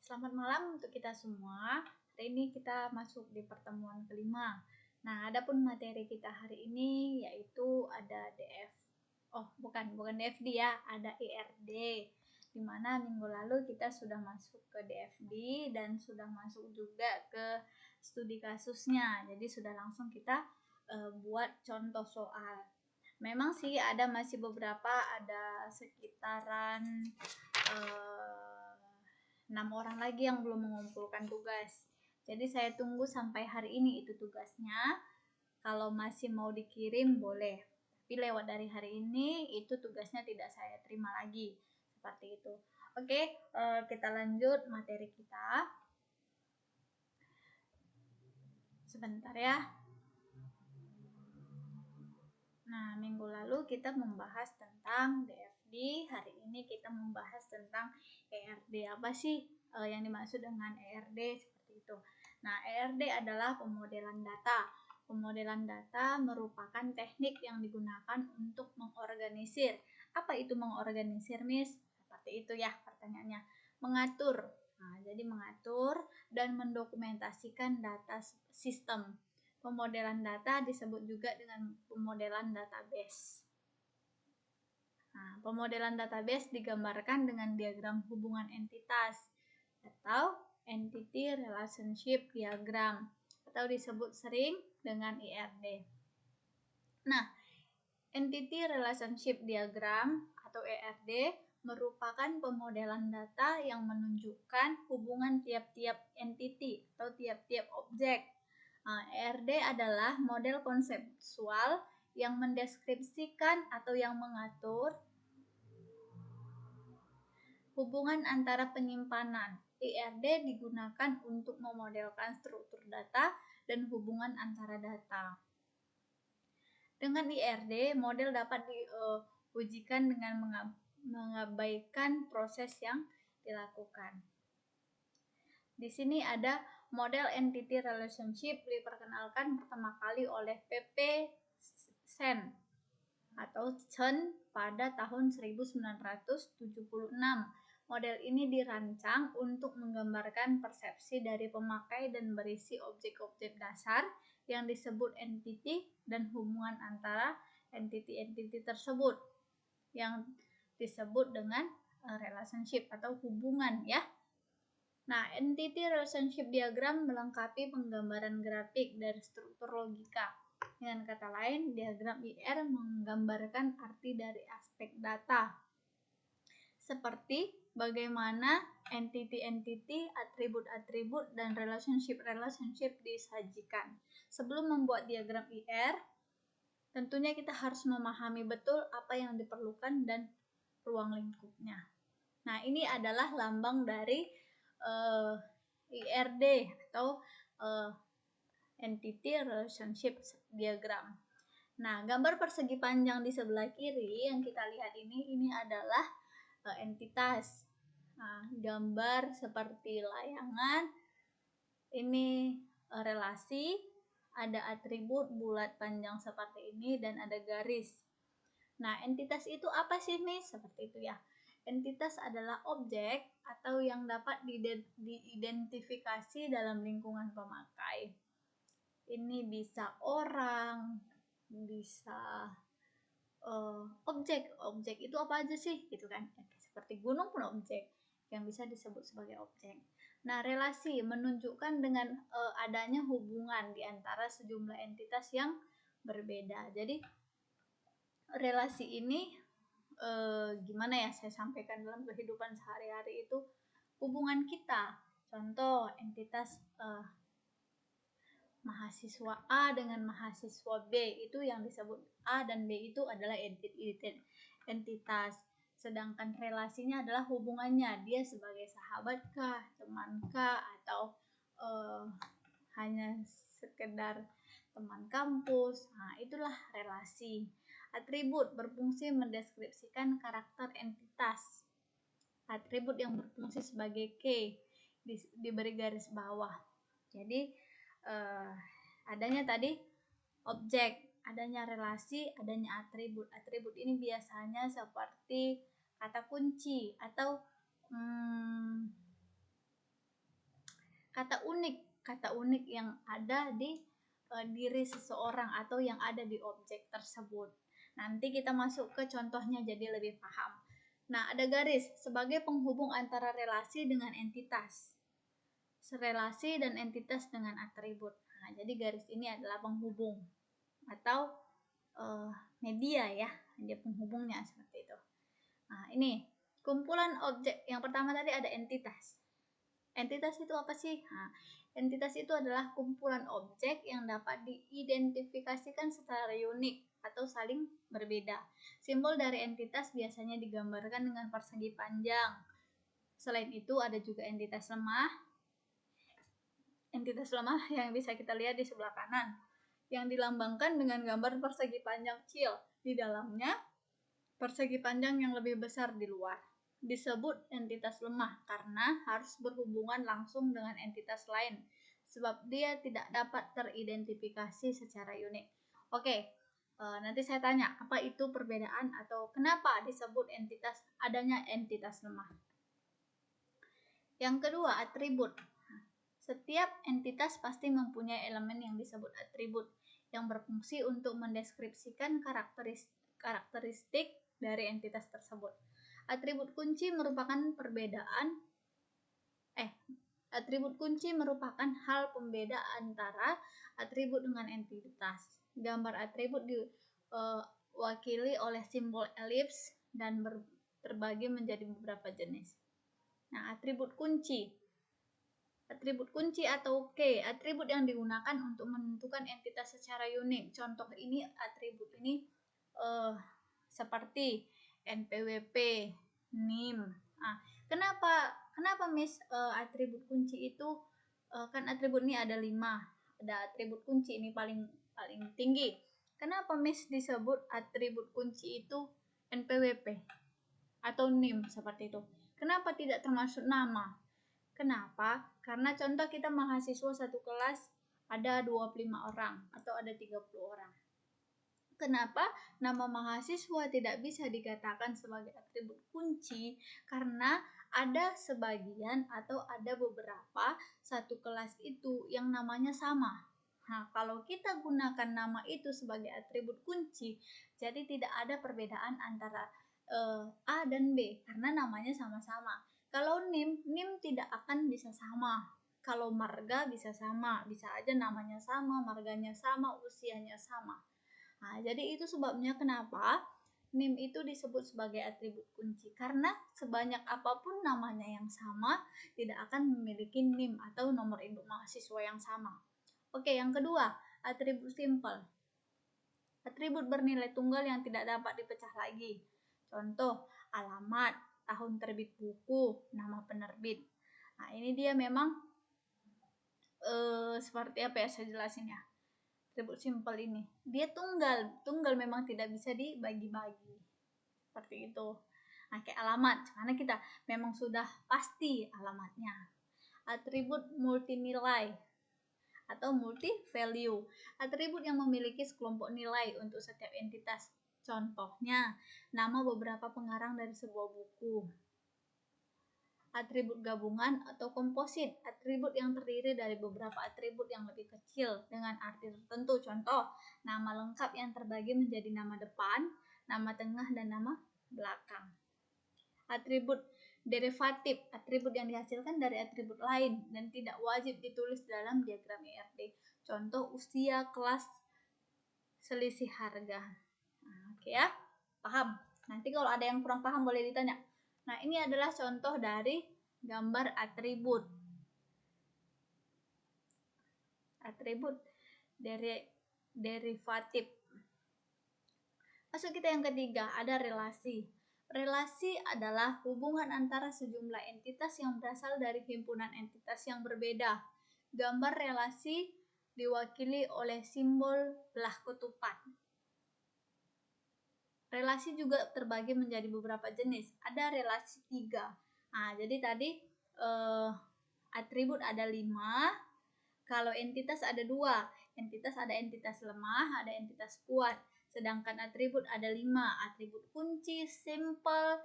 Selamat malam untuk kita semua. Hari ini kita masuk di pertemuan kelima. Nah, adapun materi kita hari ini yaitu ada DF. Bukan DFD ya, ada IRD. Di mana minggu lalu kita sudah masuk ke DFD dan sudah masuk juga ke studi kasusnya. Jadi sudah langsung kita buat contoh soal. Memang sih masih beberapa, ada sekitaran 6 orang lagi yang belum mengumpulkan tugas. Jadi saya tunggu sampai hari ini itu tugasnya. Kalau masih mau dikirim boleh. Tapi lewat dari hari ini itu tugasnya tidak saya terima lagi. Seperti itu. Oke, kita lanjut materi kita. Sebentar ya. Nah, minggu lalu kita membahas tentang DFD. Hari ini kita membahas tentang ERD. Apa sih yang dimaksud dengan ERD? Seperti itu. Nah, ERD adalah pemodelan data. Pemodelan data merupakan teknik yang digunakan untuk mengorganisir. Apa itu mengorganisir, Miss? Seperti itu ya pertanyaannya. Mengatur. Nah, jadi mengatur dan mendokumentasikan data sistem. Pemodelan data disebut juga dengan pemodelan database. Nah, pemodelan database digambarkan dengan diagram hubungan entitas atau Entity Relationship Diagram atau disebut sering dengan IRD. Nah, Entity Relationship Diagram atau ERD merupakan pemodelan data yang menunjukkan hubungan tiap-tiap entity atau tiap-tiap objek. ERD adalah model konseptual yang mendeskripsikan atau yang mengatur hubungan antara penyimpanan. ERD digunakan untuk memodelkan struktur data dan hubungan antara data. Dengan IRD, model dapat diujikan dengan mengabaikan proses yang dilakukan. Di sini ada model entity relationship diperkenalkan pertama kali oleh P.P. Sen atau Chen pada tahun 1976. Model ini dirancang untuk menggambarkan persepsi dari pemakai dan berisi objek-objek dasar yang disebut entity dan hubungan antara entity-entity tersebut yang disebut dengan relationship atau hubungan ya. Nah, entity relationship diagram melengkapi penggambaran grafik dari struktur logika. Dengan kata lain, diagram IR menggambarkan arti dari aspek data. Seperti bagaimana entity-entity, atribut-atribut, dan relationship-relationship disajikan. Sebelum membuat diagram IR, tentunya kita harus memahami betul apa yang diperlukan dan ruang lingkupnya. Nah, ini adalah lambang dari IRD atau Entity Relationship Diagram. Nah, gambar persegi panjang di sebelah kiri yang kita lihat ini adalah entitas. Nah, gambar seperti layangan, ini relasi, ada atribut bulat panjang seperti ini dan ada garis. Nah, entitas itu apa sih, Miss? Seperti itu ya. Entitas adalah objek atau yang dapat diidentifikasi dalam lingkungan pemakai. Ini bisa orang, bisa objek itu apa aja sih gitu kan, seperti gunung pun objek yang bisa disebut sebagai objek. Nah, relasi menunjukkan dengan adanya hubungan di antara sejumlah entitas yang berbeda. Jadi relasi ini gimana ya saya sampaikan dalam kehidupan sehari-hari itu hubungan kita. Contoh entitas mahasiswa A dengan mahasiswa B itu yang disebut A dan B itu adalah entitas. Sedangkan relasinya adalah hubungannya, dia sebagai sahabat kah, teman kah, atau hanya sekedar teman kampus. Nah, itulah relasi. Atribut berfungsi mendeskripsikan karakter entitas. Atribut yang berfungsi sebagai key diberi garis bawah. Jadi adanya tadi objek, adanya relasi, adanya atribut. Atribut ini biasanya seperti kata kunci atau kata unik yang ada di diri seseorang atau yang ada di objek tersebut. Nanti kita masuk ke contohnya jadi lebih paham. Nah, ada garis sebagai penghubung antara relasi dengan entitas. Relasi dan entitas dengan atribut. Nah, jadi garis ini adalah penghubung atau media ya, dia penghubungnya seperti itu. Nah, ini kumpulan objek. Yang pertama tadi ada entitas. Entitas itu apa sih? Nah, entitas itu adalah kumpulan objek yang dapat diidentifikasikan secara unik atau saling berbeda. Simbol dari entitas biasanya digambarkan dengan persegi panjang. Selain itu ada juga entitas lemah. Entitas lemah yang bisa kita lihat di sebelah kanan, yang dilambangkan dengan gambar persegi panjang kecil. Di dalamnya persegi panjang yang lebih besar di luar. Disebut entitas lemah karena harus berhubungan langsung dengan entitas lain, sebab dia tidak dapat teridentifikasi secara unik. Oke, nanti saya tanya, apa itu perbedaan atau kenapa disebut adanya entitas lemah? Yang kedua, atribut. Setiap entitas pasti mempunyai elemen yang disebut atribut, yang berfungsi untuk mendeskripsikan karakteristik dari entitas tersebut. Atribut kunci merupakan hal pembeda antara atribut dengan entitas. Gambar atribut diwakili oleh simbol elips dan terbagi menjadi beberapa jenis. Nah, atribut kunci atau key, atribut yang digunakan untuk menentukan entitas secara unik. Contoh ini atribut ini seperti NPWP, NIM. Nah, kenapa Miss atribut kunci itu kan atribut ini ada 5. Ada atribut kunci ini paling tinggi. Kenapa Miss disebut atribut kunci itu NPWP atau NIM seperti itu? Kenapa tidak termasuk nama? Kenapa? Karena contoh kita mahasiswa satu kelas ada 25 orang atau ada 30 orang. Kenapa nama mahasiswa tidak bisa dikatakan sebagai atribut kunci? Karena ada sebagian atau ada beberapa satu kelas itu yang namanya sama. Nah, kalau kita gunakan nama itu sebagai atribut kunci, jadi tidak ada perbedaan antara A dan B karena namanya sama-sama. Kalau NIM tidak akan bisa sama. Kalau marga bisa sama, bisa aja namanya sama, marganya sama, usianya sama. Nah, jadi itu sebabnya kenapa NIM itu disebut sebagai atribut kunci. Karena sebanyak apapun namanya yang sama, tidak akan memiliki NIM atau nomor induk mahasiswa yang sama. Oke, yang kedua, atribut simpel. Atribut bernilai tunggal yang tidak dapat dipecah lagi. Contoh, alamat, tahun terbit buku, nama penerbit. Nah, ini dia memang seperti apa ya saya jelasin ya. Atribut simpel ini dia tunggal memang tidak bisa dibagi-bagi seperti itu. Nah, kayak alamat karena kita memang sudah pasti alamatnya. Atribut multinilai atau multi value, atribut yang memiliki sekelompok nilai untuk setiap entitas. Contohnya nama beberapa pengarang dari sebuah buku. Atribut gabungan atau komposit, atribut yang terdiri dari beberapa atribut yang lebih kecil dengan arti tertentu. Contoh, nama lengkap yang terbagi menjadi nama depan, nama tengah, dan nama belakang. Atribut derivatif, atribut yang dihasilkan dari atribut lain dan tidak wajib ditulis dalam diagram ERD. Contoh, usia, kelas, selisih harga. Nah, oke ya, paham? Nanti kalau ada yang kurang paham boleh ditanya. Nah, ini adalah contoh dari gambar atribut. Atribut derivatif. Masuk kita yang ketiga, ada relasi. Relasi adalah hubungan antara sejumlah entitas yang berasal dari himpunan entitas yang berbeda. Gambar relasi diwakili oleh simbol belah ketupat. Relasi juga terbagi menjadi beberapa jenis. Ada relasi 3. Nah, jadi tadi atribut ada 5. Kalau entitas ada 2. Entitas ada entitas lemah, ada entitas kuat. Sedangkan atribut ada 5. Atribut kunci, simple,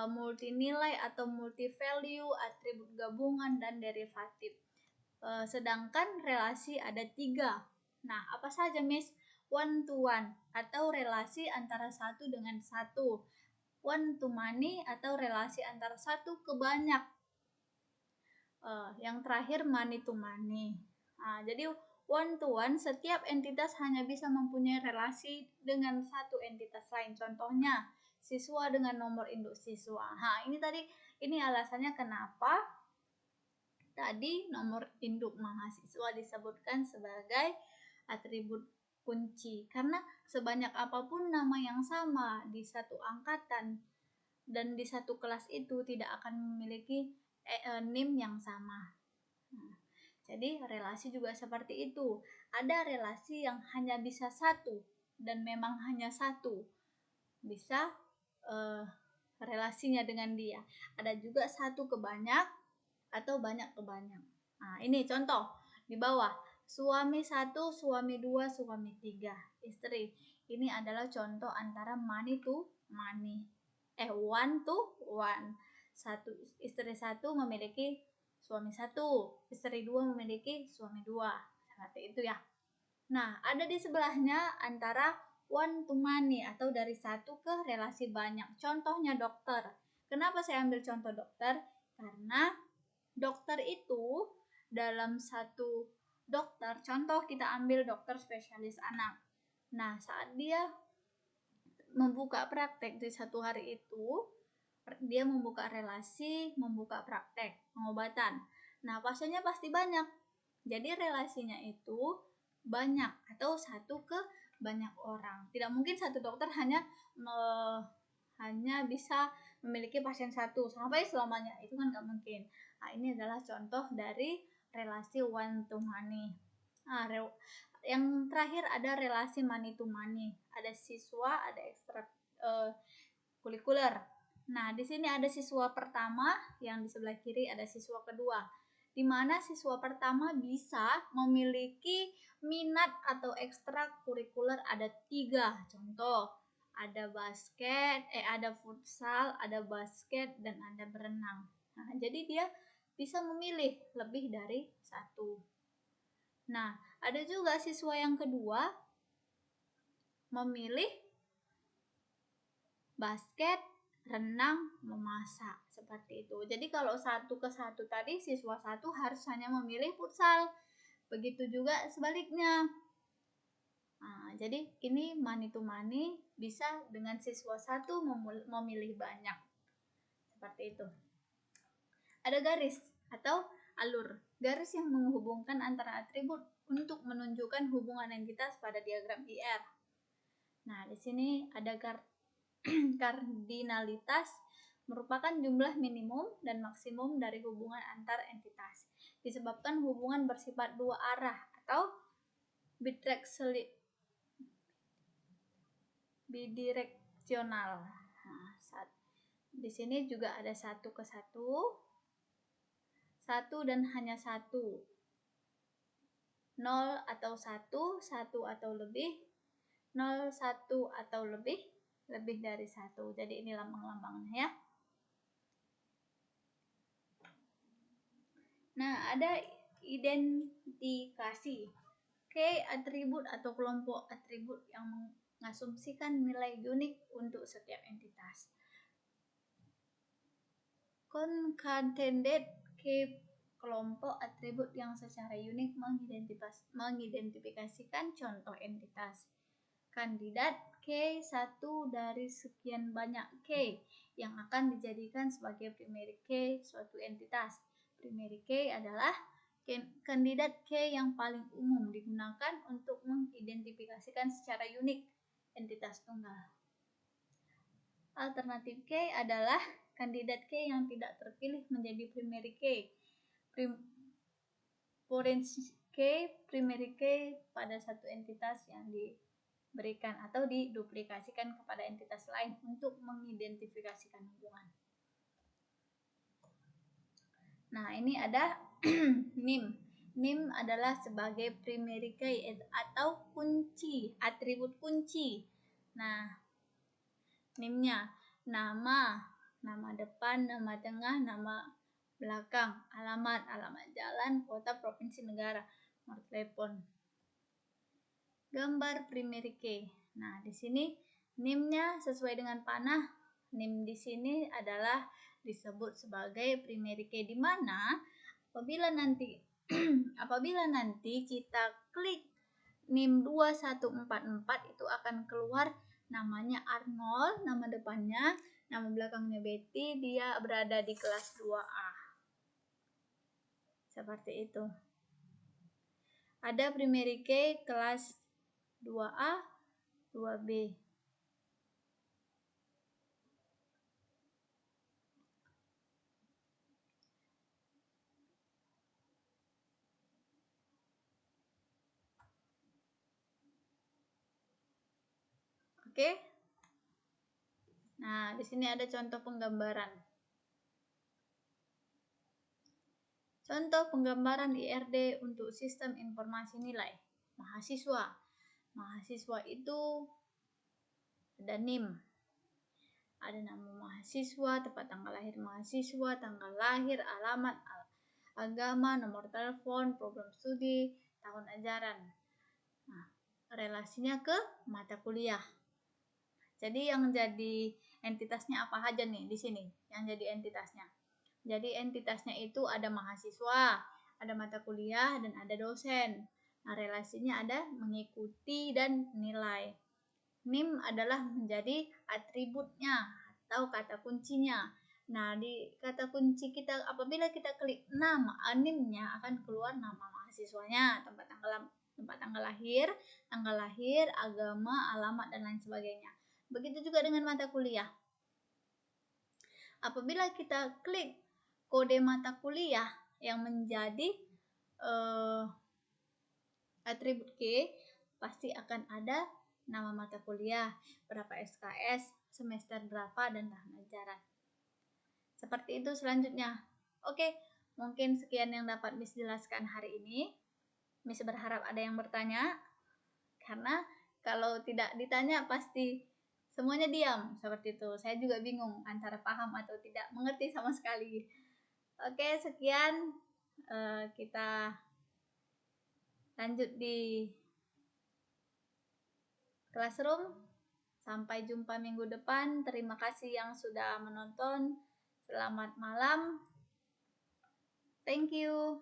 multinilai atau multi value, atribut gabungan, dan derivatif. sedangkan relasi ada 3. Nah, apa saja, Miss? One to one atau relasi antara satu dengan satu. One to many atau relasi antara satu ke banyak. Yang terakhir money to money. Jadi one to one, setiap entitas hanya bisa mempunyai relasi dengan satu entitas lain. Contohnya siswa dengan nomor induk siswa. Ini alasannya kenapa tadi nomor induk mahasiswa disebutkan sebagai atribut kunci, karena sebanyak apapun nama yang sama di satu angkatan dan di satu kelas itu tidak akan memiliki NIM yang sama. Jadi relasi juga seperti itu. Ada relasi yang hanya bisa satu dan memang hanya satu bisa relasinya dengan dia. Ada juga satu ke banyak atau banyak ke banyak. Nah, ini contoh di bawah. Suami 1, suami 2, suami 3, istri. Ini adalah contoh antara money to money. One to one. Istri 1 memiliki suami 1, istri 2 memiliki suami 2. Seperti itu ya. Nah, ada di sebelahnya antara one to many atau dari satu ke relasi banyak. Contohnya dokter. Kenapa saya ambil contoh dokter? Karena dokter itu dalam satu dokter, contoh kita ambil dokter spesialis anak. Nah, saat dia membuka praktek di satu hari itu, dia membuka relasi, membuka praktek pengobatan. Nah, pasiennya pasti banyak. Jadi relasinya itu banyak atau satu ke banyak orang. Tidak mungkin satu dokter hanya bisa memiliki pasien satu sampai selamanya. Itu kan nggak mungkin. Nah, ini adalah contoh dari relasi one to many. Yang terakhir ada relasi money to money. Ada siswa, ada ekstra kurikuler. Nah, di sini ada siswa pertama, yang di sebelah kiri ada siswa kedua, di mana siswa pertama bisa memiliki minat atau ekstra kurikuler ada 3. Contoh, ada ada futsal, ada basket, dan ada berenang. Nah, jadi dia bisa memilih lebih dari satu. Nah, ada juga siswa yang kedua memilih basket, renang, memasak, seperti itu. Jadi kalau 1 ke 1 tadi, siswa 1 harus hanya memilih futsal. Begitu juga sebaliknya. Nah, jadi ini money to money bisa dengan siswa 1 memilih banyak. Seperti itu. Ada garis atau alur. Garis yang menghubungkan antara atribut untuk menunjukkan hubungan entitas pada diagram IR. Nah, di sini ada kardinalitas merupakan jumlah minimum dan maksimum dari hubungan antar entitas. Disebabkan hubungan bersifat dua arah atau bidireksional. Nah, di sini juga ada 1 ke 1, 1 dan hanya 1, 0 atau 1, 1 atau lebih, 0, 1 atau lebih dari 1. Jadi ini lambang-lambangnya ya. Nah, ada identifikasi. Atribut atau kelompok atribut yang mengasumsikan nilai unik untuk setiap entitas. Concatenated kelompok atribut yang secara unik mengidentifikasikan contoh entitas. Kandidat K1 dari sekian banyak K yang akan dijadikan sebagai primary K suatu entitas. Primary K adalah kandidat K yang paling umum digunakan untuk mengidentifikasikan secara unik entitas tunggal. Alternatif K adalah kandidat K yang tidak terpilih menjadi primary K. Forensic K, primary K pada satu entitas yang diberikan atau diduplikasikan kepada entitas lain untuk mengidentifikasikan hubungan. Nah, ini ada NIM. NIM adalah sebagai primary key atau kunci, atribut kunci. Nah, NIM-nya nama depan, nama tengah, nama belakang, alamat jalan, kota, provinsi, negara, nomor telepon. Gambar primary key. Nah, di sini NIM-nya sesuai dengan panah. NIM di sini adalah disebut sebagai primary key, di mana apabila nanti kita klik NIM 2144 itu akan keluar namanya Arnold, nama depannya, nama belakangnya Betty, dia berada di kelas 2A. Seperti itu. Ada primary key kelas 2A, 2B. Oke. Nah, di sini ada contoh penggambaran. Contoh penggambaran IRD untuk sistem informasi nilai mahasiswa. Mahasiswa itu ada NIM, ada nama mahasiswa, tempat tanggal lahir mahasiswa, tanggal lahir, alamat, agama, nomor telepon, program studi, tahun ajaran. Nah, relasinya ke mata kuliah. Jadi yang jadi entitasnya apa aja nih di sini? Yang jadi entitasnya. Jadi entitasnya itu ada mahasiswa, ada mata kuliah, dan ada dosen. Nah, relasinya ada mengikuti dan nilai. NIM adalah menjadi atributnya atau kata kuncinya. Nah, di kata kunci kita apabila kita klik nama NIM-nya akan keluar nama mahasiswanya, tempat tanggal lahir, agama, alamat, dan lain sebagainya. Begitu juga dengan mata kuliah. Apabila kita klik kode mata kuliah yang menjadi atribut key, pasti akan ada nama mata kuliah, berapa SKS, semester berapa, dan tahun ajaran. Seperti itu selanjutnya. Oke, mungkin sekian yang dapat Miss jelaskan hari ini. Miss berharap ada yang bertanya, karena kalau tidak ditanya pasti semuanya diam. Seperti itu. Saya juga bingung antara paham atau tidak mengerti sama sekali. Oke, sekian. Kita lanjut di Classroom. Sampai jumpa minggu depan. Terima kasih yang sudah menonton. Selamat malam. Thank you.